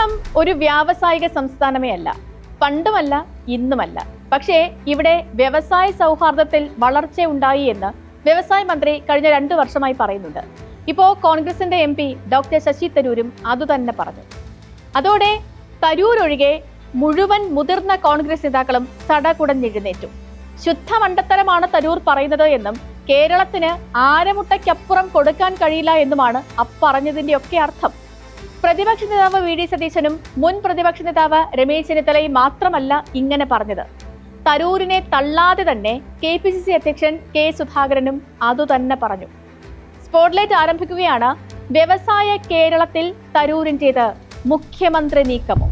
കേരളം ഒരു വ്യാവസായിക സംസ്ഥാനമേ അല്ല, പണ്ടുമല്ല ഇന്നുമല്ല. പക്ഷേ ഇവിടെ വ്യവസായ സൗഹാർദ്ദത്തിൽ വളർച്ചയുണ്ടായി എന്ന് വ്യവസായ മന്ത്രി കഴിഞ്ഞ 2 വർഷമായി പറയുന്നുണ്ട്. ഇപ്പോൾ കോൺഗ്രസിന്റെ MP ഡോക്ടർ ശശി തരൂരും അതുതന്നെ പറഞ്ഞു. അതോടെ തരൂർ ഒഴികെ മുഴുവൻ മുതിർന്ന കോൺഗ്രസ് നേതാക്കളും സടകുടഞ്ഞെഴുന്നേറ്റു. ശുദ്ധ മണ്ടത്തരമാണ് തരൂർ പറയുന്നത് എന്നും കേരളത്തിന് ആരമുട്ടയ്ക്കപ്പുറം കൊടുക്കാൻ കഴിയില്ല എന്നുമാണ് അപ്പറഞ്ഞതിന്റെയൊക്കെ അർത്ഥം. പ്രതിപക്ഷ നേതാവ് VD സതീശനും മുൻ പ്രതിപക്ഷ നേതാവ് രമേശ് ചെന്നിത്തലയും മാത്രമല്ല ഇങ്ങനെ പറഞ്ഞത്. തരൂരിനെ തള്ളാതെ തന്നെ KPCC അധ്യക്ഷൻ K സുധാകരനും അതുതന്നെ പറഞ്ഞു. സ്പോട്ട്ലൈറ്റ് ആരംഭിക്കുകയാണ്. വ്യവസായ കേരളത്തിൽ തരൂരിൻ്റേത് മുഖ്യമന്ത്രി നീക്കമോ?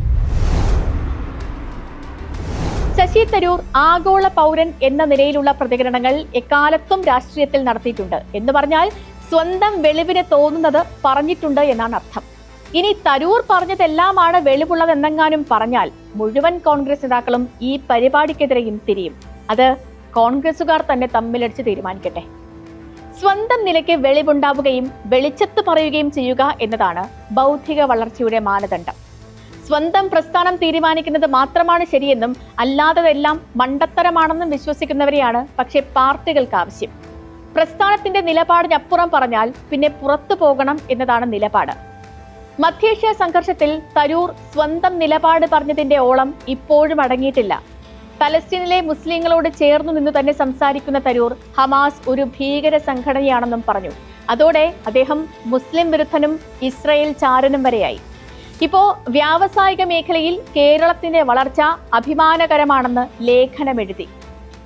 ശശി തരൂർ ആഗോള പൗരൻ എന്ന നിലയിലുള്ള പ്രതികരണങ്ങൾ എക്കാലത്തും രാഷ്ട്രീയത്തിൽ നടത്തിയിട്ടുണ്ട്. എന്ന് പറഞ്ഞാൽ സ്വന്തം വെളിവിന് തോന്നുന്നത് പറഞ്ഞിട്ടുണ്ട് എന്നാണ് അർത്ഥം. ഇനി തരൂർ പറഞ്ഞതെല്ലാമാണ് വെളിവുള്ളതെന്നെങ്ങാനും പറഞ്ഞാൽ മുഴുവൻ കോൺഗ്രസ് നേതാക്കളും ഈ പരിപാടിക്കെതിരെയും തിരിയും. അത് കോൺഗ്രസുകാർ തന്നെ തമ്മിലടിച്ച് തീരുമാനിക്കട്ടെ. സ്വന്തം നിലയ്ക്ക് വെളിവുണ്ടാവുകയും വെളിച്ചത്ത് പറയുകയും ചെയ്യുക എന്നതാണ് ബൗദ്ധിക വളർച്ചയുടെ മാനദണ്ഡം. സ്വന്തം പ്രസ്ഥാനം തീരുമാനിക്കുന്നത് മാത്രമാണ് ശരിയെന്നും അല്ലാത്തതെല്ലാം മണ്ടത്തരമാണെന്നും വിശ്വസിക്കുന്നവരെയാണ് പക്ഷേ പാർട്ടികൾക്ക് ആവശ്യം. പ്രസ്ഥാനത്തിന്റെ നിലപാടിനപ്പുറം പറഞ്ഞാൽ പിന്നെ പുറത്തു പോകണം എന്നതാണ് നിലപാട്. മധ്യേഷ്യ സംഘർഷത്തിൽ തരൂർ സ്വന്തം നിലപാട് പറഞ്ഞതിന്റെ ഓളം ഇപ്പോഴും അടങ്ങിയിട്ടില്ല. പലസ്തീനിലെ മുസ്ലിങ്ങളോട് ചേർന്നു നിന്ന് തന്നെ സംസാരിക്കുന്ന തരൂർ ഹമാസ് ഒരു ഭീകര സംഘടനയാണെന്നും പറഞ്ഞു. അതോടെ അദ്ദേഹം മുസ്ലിം വിരുദ്ധനും ഇസ്രയേൽ ചാരനും വരെയായി. ഇപ്പോ വ്യാവസായിക മേഖലയിൽ കേരളത്തിന്റെ വളർച്ച അഭിമാനകരമാണെന്ന് ലേഖനമെഴുതി.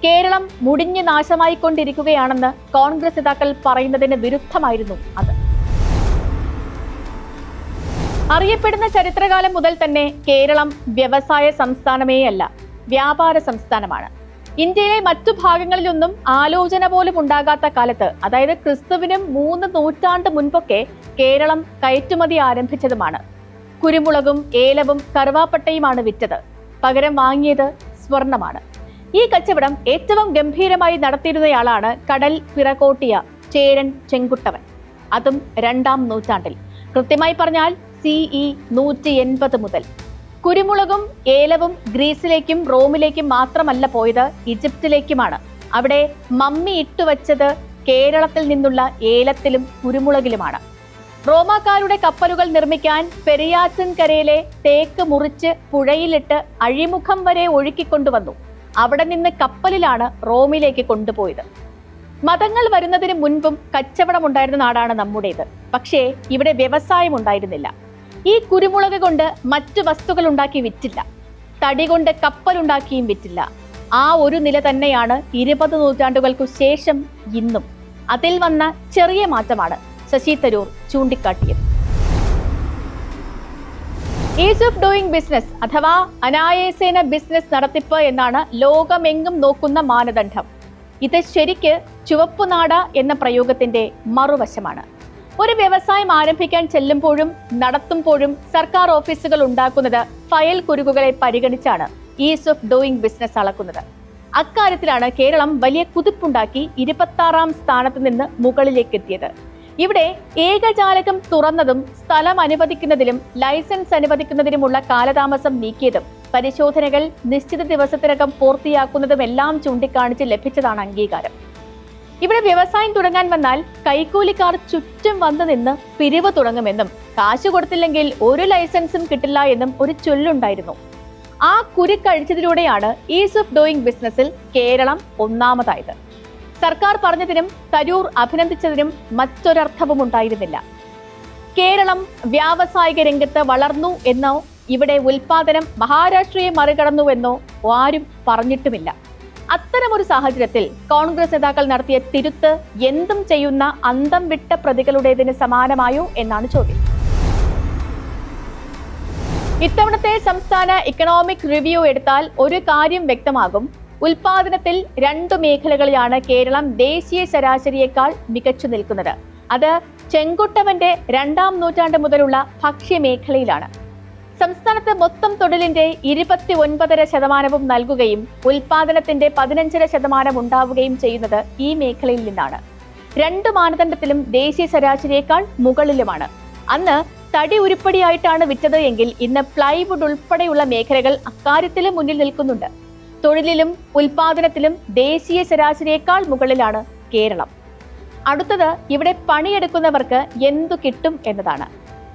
കേരളം മുടിഞ്ഞു നാശമായിക്കൊണ്ടിരിക്കുകയാണെന്ന് കോൺഗ്രസ് നേതാക്കൾ പറയുന്നതിന് വിരുദ്ധമായിരുന്നു അത്. അറിയപ്പെടുന്ന ചരിത്രകാലം മുതൽ തന്നെ കേരളം വ്യവസായ സംസ്ഥാനമേ അല്ല, വ്യാപാര സംസ്ഥാനമാണ്. ഇന്ത്യയിലെ മറ്റു ഭാഗങ്ങളിലൊന്നും ആലോചന പോലും ഉണ്ടാകാത്ത കാലത്ത്, അതായത് ക്രിസ്തുവിനും 3 നൂറ്റാണ്ട് മുൻപൊക്കെ കേരളം കയറ്റുമതി ആരംഭിച്ചതുമാണ്. കുരുമുളകും ഏലവും കറുവാപ്പട്ടയുമാണ് വിറ്റത്. പകരം വാങ്ങിയത് സ്വർണമാണ്. ഈ കച്ചവടം ഏറ്റവും ഗംഭീരമായി നടത്തിയിരുന്നയാളാണ് കടൽ പിറകോട്ടിയ ചേരൻ ചെങ്കുട്ടവൻ. അതും 2-ാം നൂറ്റാണ്ടിൽ, കൃത്യമായി പറഞ്ഞാൽ CE 180 മുതൽ. കുരുമുളകും ഏലവും ഗ്രീസിലേക്കും റോമിലേക്കും മാത്രമല്ല പോയത്, ഈജിപ്തിലേക്കുമാണ്. അവിടെ മമ്മി ഇട്ടുവച്ചത് കേരളത്തിൽ നിന്നുള്ള ഏലത്തിലും കുരുമുളകിലുമാണ്. റോമാക്കാരുടെ കപ്പലുകൾ നിർമ്മിക്കാൻ പെരിയാറ്റിൻ കരയിലെ തേക്ക് മുറിച്ച് പുഴയിലിട്ട് അഴിമുഖം വരെ ഒഴുക്കിക്കൊണ്ടുവന്നു. അവിടെ നിന്ന് കപ്പലിലാണ് റോമിലേക്ക് കൊണ്ടുപോയത്. മതങ്ങൾ വരുന്നതിന് മുൻപും കച്ചവടം ഉണ്ടായിരുന്ന നാടാണ് നമ്മുടേത്. പക്ഷേ ഇവിടെ വ്യവസായം ഉണ്ടായിരുന്നില്ല. ഈ കുരുമുളക് കൊണ്ട് മറ്റു വസ്തുക്കൾ ഉണ്ടാക്കി വിറ്റില്ല. തടി കൊണ്ട് കപ്പലുണ്ടാക്കിയും വിറ്റില്ല. ആ ഒരു നില തന്നെയാണ് 20 നൂറ്റാണ്ടുകൾക്കു ശേഷം ഇന്നും. അതിൽ വന്ന ചെറിയ മാറ്റമാണ് ശശി തരൂർ ചൂണ്ടിക്കാട്ടിയത്. ഈസ് ഓഫ് ഡൂയിങ് ബിസിനസ് അഥവാ അനായാസേന ബിസിനസ് നടത്തിപ്പ് എന്നാണ് ലോകമെങ്ങും നോക്കുന്ന മാനദണ്ഡം. ഇത് ശരിക്ക് ചുവപ്പുനാട എന്ന പ്രയോഗത്തിന്റെ മറുവശമാണ്. ഒരു വ്യവസായം ആരംഭിക്കാൻ ചെല്ലുമ്പോഴും നടത്തുമ്പോഴും സർക്കാർ ഓഫീസുകൾ ഉണ്ടാക്കുന്നത് ഫയൽ കുരുക്കുകളെ പരിഗണിച്ചാണ് ഈസ് ഓഫ് ഡൂയിങ് ബിസിനസ് അളക്കുന്നത്. അക്കാര്യത്തിലാണ് കേരളം വലിയ കുതിപ്പുണ്ടാക്കി 26-ാം സ്ഥാനത്ത് നിന്ന് മുകളിലേക്ക് എത്തിയത്. ഇവിടെ ഏകജാലകം തുറന്നതും സ്ഥലം അനുവദിക്കുന്നതിലും ലൈസൻസ് അനുവദിക്കുന്നതിനുമുള്ള കാലതാമസം നീക്കിയതും പരിശോധനകൾ നിശ്ചിത ദിവസത്തിനകം പൂർത്തിയാക്കുന്നതുമെല്ലാം ചൂണ്ടിക്കാണിച്ച് ലഭിച്ചതാണ് അംഗീകാരം. ഇവിടെ വ്യവസായം തുടങ്ങാൻ വന്നാൽ കൈക്കൂലിക്കാർ ചുറ്റും വന്നു നിന്ന് പിരിവ് തുടങ്ങുമെന്നും കാശ് കൊടുത്തില്ലെങ്കിൽ ഒരു ലൈസൻസും കിട്ടില്ല എന്നും ഒരു ചൊല്ലുണ്ടായിരുന്നു. ആ കുരുക്കഴിച്ചതിലൂടെയാണ് ഈസ് ഓഫ് ഡൂയിങ് ബിസിനസ്സിൽ കേരളം ഒന്നാമതായത്. സർക്കാർ പറഞ്ഞതിനും തരൂർ അഭിനന്ദിച്ചതിനും മറ്റൊരർത്ഥവും ഉണ്ടായിരുന്നില്ല. കേരളം വ്യാവസായിക രംഗത്ത് വളർന്നു എന്നോ ഇവിടെ ഉൽപാദനം മഹാരാഷ്ട്രയെ മറികടന്നുവെന്നോ ആരും പറഞ്ഞിട്ടുമില്ല. അത്തരമൊരു സാഹചര്യത്തിൽ കോൺഗ്രസ് നേതാക്കൾ നടത്തിയ തിരുത്ത് എന്തും ചെയ്യുന്ന അന്തം വിട്ട പ്രതികളുടേതിന് സമാനമായോ എന്നാണ് ചോദ്യം. ഇത്തവണത്തെ സംസ്ഥാന ഇക്കണോമിക് റിവ്യൂ എടുത്താൽ ഒരു കാര്യം വ്യക്തമാകും. ഉൽപാദനത്തിൽ 2 മേഖലകളിലാണ് കേരളം ദേശീയ ശരാശരിയേക്കാൾ മികച്ചു നിൽക്കുന്നത്. അത് ചെങ്കുട്ടവന്റെ 2-ാം നൂറ്റാണ്ട് മുതലുള്ള ഭക്ഷ്യമേഖലയിലാണ്. സംസ്ഥാനത്ത് മൊത്തം തൊഴിലിന്റെ 29.5% നൽകുകയും ഉൽപാദനത്തിന്റെ 15% ഉണ്ടാവുകയും ചെയ്യുന്നത് ഈ മേഖലയിൽ നിന്നാണ്. 2 മാനദണ്ഡത്തിലും ദേശീയ ശരാശരിയേക്കാൾ മുകളിലുമാണ്. അന്ന് തടി ഉരുപ്പടിയായിട്ടാണ് വിറ്റത് എങ്കിൽ ഇന്ന് പ്ലൈവുഡ് ഉൾപ്പെടെയുള്ള മേഖലകൾ അക്കാര്യത്തിലും മുന്നിൽ നിൽക്കുന്നുണ്ട്. തൊഴിലിലും ഉൽപാദനത്തിലും ദേശീയ ശരാശരിയേക്കാൾ മുകളിലാണ് കേരളം. അടുത്തത് ഇവിടെ പണിയെടുക്കുന്നവർക്ക് എന്തു കിട്ടും എന്നതാണ്.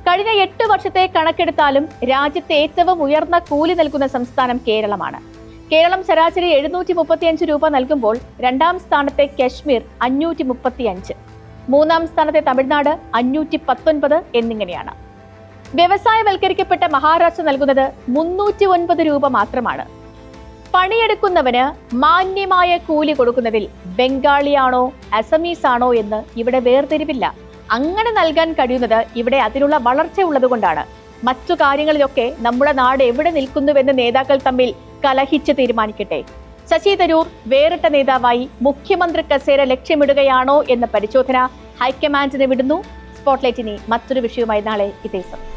കഴിഞ്ഞ 8 വർഷത്തെ കണക്കെടുത്താലും രാജ്യത്തെ ഏറ്റവും ഉയർന്ന കൂലി നൽകുന്ന സംസ്ഥാനം കേരളമാണ്. കേരളം ശരാശരി 735 രൂപ നൽകുമ്പോൾ 2ാം സ്ഥാനത്തെ കശ്മീർ 535, 3ാം സ്ഥാനത്തെ തമിഴ്നാട് 519 എന്നിങ്ങനെയാണ്. വ്യവസായവൽക്കരിക്കപ്പെട്ട മഹാരാഷ്ട്ര നൽകുന്നത് 309 രൂപ മാത്രമാണ്. പണിയെടുക്കുന്നവന് മാന്യമായ കൂലി കൊടുക്കുന്നതിൽ ബംഗാളിയാണോ അസമീസ് ആണോ എന്ന് ഇവിടെ വേർതിരിവില്ല. അങ്ങനെ നൽകാൻ കഴിയുന്നത് ഇവിടെ അതിനുള്ള വളർച്ച ഉള്ളതുകൊണ്ടാണ്. മറ്റു കാര്യങ്ങളിലൊക്കെ നമ്മുടെ നാട് എവിടെ നിൽക്കുന്നുവെന്ന് നേതാക്കൾ തമ്മിൽ കലഹിച്ച് തീരുമാനിക്കട്ടെ. ശശി തരൂർ വേറിട്ട നേതാവായി മുഖ്യമന്ത്രി കസേര ലക്ഷ്യമിടുകയാണോ എന്ന പരിശോധന ഹൈക്കമാൻഡിന് വിടുന്നു. സ്പോട്ട്ലൈറ്റ് ഇനി മറ്റൊരു വിഷയവുമായി നാളെ ഇതേ സമയം.